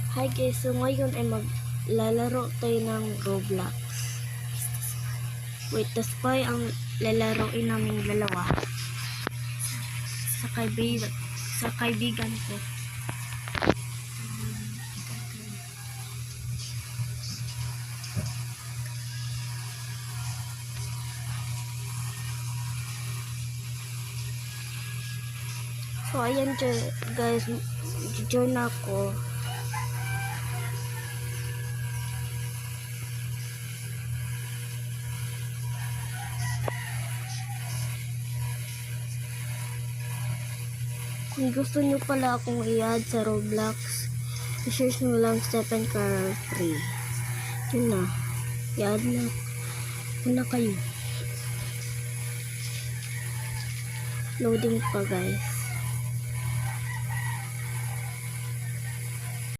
Hi guys, so ngayon ay maglalaro tayo ng Roblox. Wait, tas pa ang lalaroin namin dalawa. Sa kaibigan ko. So ayan guys, join ako. Kung gusto nyo pala akong i-add sa Roblox, i-search nyo lang Stephen Carroll 3. Yun na. I-add na kayo. Loading pa guys.